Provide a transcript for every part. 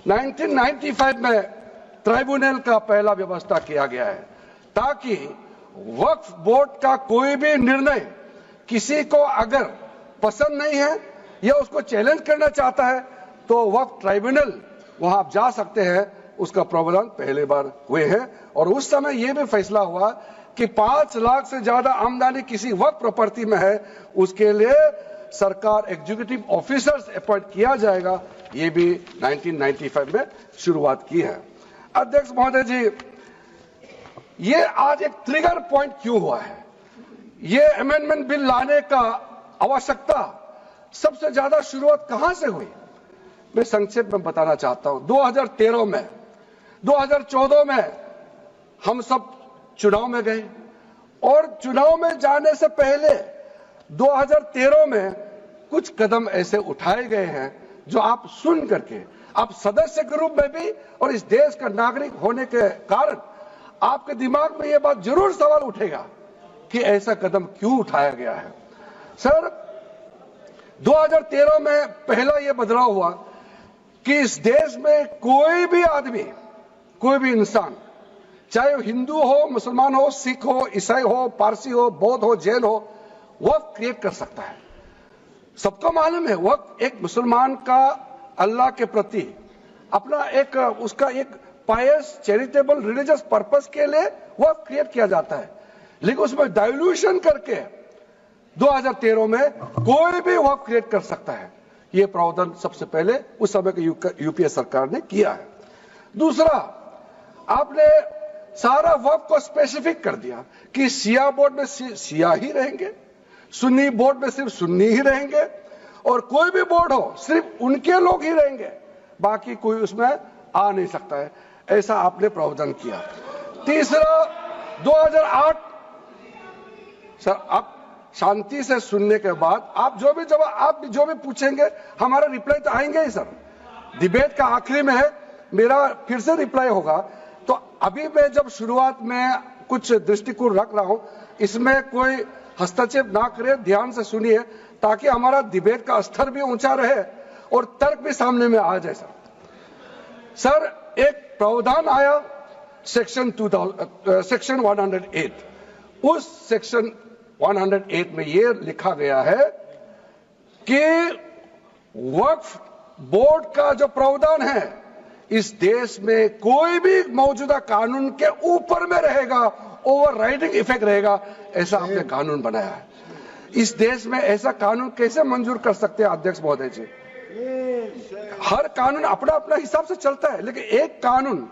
1995 में ट्राइब्यूनल का पहला व्यवस्था किया गया है ताकि वक्फ बोर्ड का कोई भी निर्णय किसी को अगर पसंद नहीं है या उसको चैलेंज करना चाहता है तो वक्फ ट्राइब्यूनल वहां आप जा सकते हैं। उसका प्रावधान पहले बार हुए हैं और उस समय यह भी फैसला हुआ कि 5 लाख से ज्यादा आमदनी किसी वक्फ प्रॉपर्टी में है उसके लिए सरकार एग्जीक्यूटिव ऑफिसर्स अपॉइंट किया जाएगा। ये भी 1995 में शुरुआत की है। अध्यक्ष महोदय जी, ये आज एक ट्रिगर पॉइंट क्यों हुआ है? ये अमेंडमेंट बिल लाने का आवश्यकता सबसे ज्यादा शुरुआत कहां से हुई? मैं संक्षेप में बताना चाहता हूं। 2013 में 2014 में हम सब चुनाव में गए और चुनाव में जाने से पहले 2013 में कुछ कदम ऐसे उठाए गए हैं जो आप सुन करके आप सदस्य के रूप में भी और इस देश का नागरिक होने के कारण आपके दिमाग में यह बात जरूर सवाल उठेगा कि ऐसा कदम क्यों उठाया गया है। सर, 2013 में पहला यह बदलाव हुआ कि इस देश में कोई भी आदमी, कोई भी इंसान, चाहे वो हिंदू हो, मुसलमान हो, सिख हो, ईसाई हो, पारसी हो, बौद्ध हो, जैन हो, वक्फ क्रिएट कर सकता है। सबको मालूम है वक्फ एक मुसलमान का अल्लाह के प्रति अपना एक उसका एक पायस चैरिटेबल रिलीजियस पर्पस के लिए वक्फ क्रिएट किया जाता है, लेकिन उसमें डाइल्यूशन करके 2013 में कोई भी वक्फ क्रिएट कर सकता है। यह प्रावधान सबसे पहले उस समय की यूपीए सरकार ने किया है। दूसरा, आपने सारा वक्फ को स्पेसिफिक कर दिया कि शिया बोर्ड में शिया ही रहेंगे, सुन्नी बोर्ड में सिर्फ सुन्नी ही रहेंगे और कोई भी बोर्ड हो सिर्फ उनके लोग ही रहेंगे, बाकी कोई उसमें आ नहीं सकता है। ऐसा आपने प्रावधान किया। तीसरा, 2008, सर आप शांति से सुनने के बाद आप जो भी पूछेंगे हमारा रिप्लाई तो आएंगे ही सर। डिबेट का आखिरी में है, मेरा फिर से रिप्लाई होगा। तो अभी मैं जब शुरुआत में कुछ दृष्टिकोण रख रहा हूं, इसमें कोई हस्तक्षेप ना करे, ध्यान से सुनिए ताकि हमारा डिबेट का स्तर भी ऊंचा रहे और तर्क भी सामने में आ जाए। सर, एक प्रावधान आया सेक्शन 108। उस सेक्शन 108 में यह लिखा गया है कि वक्फ बोर्ड का जो प्रावधान है इस देश में कोई भी मौजूदा कानून के ऊपर में रहेगा, ओवरराइडिंग इफेक्ट रहेगा। ऐसा आपने कानून बनाया है। इस देश में ऐसा कानून कैसे मंजूर कर सकते हैं अध्यक्ष महोदय जी? हर कानून अपना अपना हिसाब से चलता है, लेकिन एक कानून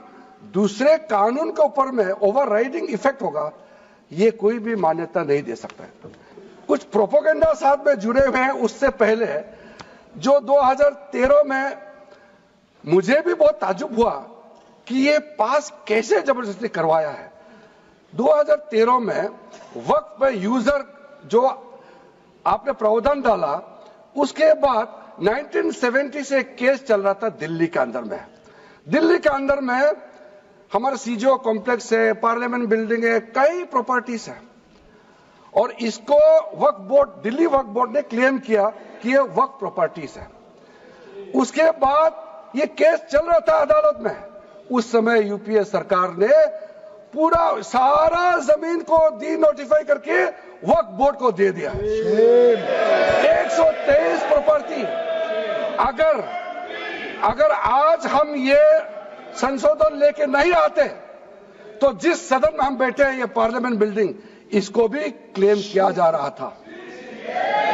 दूसरे कानून के ऊपर में ओवरराइडिंग इफेक्ट होगा, ये कोई भी मान्यता नहीं दे सकता है। कुछ प्रोपेगेंडा साथ में जुड़े हुए हैं उससे पहले, जो 2013 में मुझे भी बहुत ताज्जुब हुआ कि ये पास कैसे जबरदस्ती करवाया है। 2013 में वक्फ पे यूजर जो आपने प्रावधान डाला, उसके बाद 1970 से एक केस चल रहा था दिल्ली के अंदर में। दिल्ली के अंदर में हमारा सीजीओ कॉम्प्लेक्स है, पार्लियामेंट बिल्डिंग है, कई प्रॉपर्टीज है और इसको वक्फ बोर्ड, दिल्ली वक्फ बोर्ड ने क्लेम किया कि ये वक्फ प्रॉपर्टीज है। उसके बाद ये केस चल रहा था अदालत में। उस समय यूपीए सरकार ने पूरा सारा जमीन को डी नोटिफाई करके वक्फ बोर्ड को दे दिया। 123 प्रॉपर्टी। अगर आज हम ये संशोधन लेके नहीं आते तो जिस सदन में हम बैठे हैं, ये पार्लियामेंट बिल्डिंग, इसको भी क्लेम किया जा रहा था।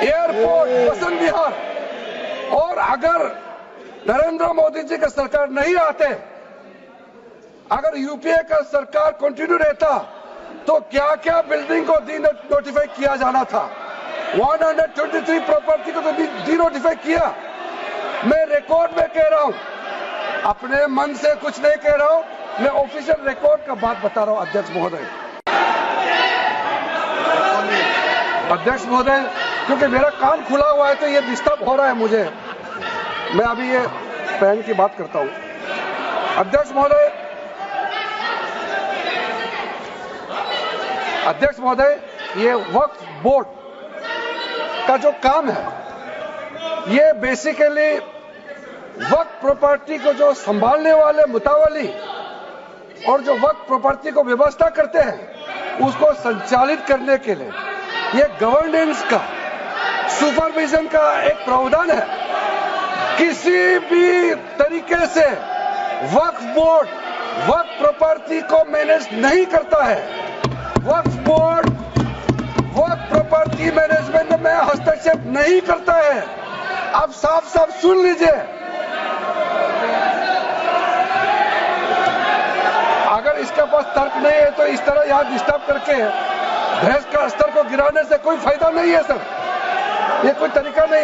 एयरपोर्ट, बसंत विहार, और अगर नरेंद्र मोदी जी का सरकार नहीं आते, अगर यूपीए का सरकार कंटिन्यू रहता तो क्या क्या बिल्डिंग को डी नोटिफाई किया जाना था। 123 प्रॉपर्टी को तो डी नोटिफाई किया। मैं रिकॉर्ड में कह रहा हूं, अपने मन से कुछ नहीं कह रहा हूं, मैं ऑफिशियल रिकॉर्ड का बात बता रहा हूं। अध्यक्ष महोदय, क्योंकि मेरा कान खुला हुआ है तो ये डिस्टर्ब हो रहा है मुझे। मैं अभी ये पैन की बात करता हूं। अध्यक्ष महोदय, ये वक्फ बोर्ड का जो काम है, ये बेसिकली वक्फ प्रॉपर्टी को जो संभालने वाले मुतावली और जो वक्फ प्रॉपर्टी को व्यवस्था करते हैं उसको संचालित करने के लिए ये गवर्नेंस का, सुपरविजन का एक प्रावधान है। किसी भी तरीके से वक्फ बोर्ड वक्फ प्रॉपर्टी को मैनेज नहीं करता है। वक्फ बोर्ड वक्फ प्रॉपर्टी मैनेजमेंट में हस्तक्षेप नहीं करता है। आप साफ साफ सुन लीजिए, अगर इसके पास तर्क नहीं है तो इस तरह यहां डिस्टर्ब करके बहस का स्तर को गिराने से कोई फायदा नहीं है सर, ये कोई तरीका नहीं है।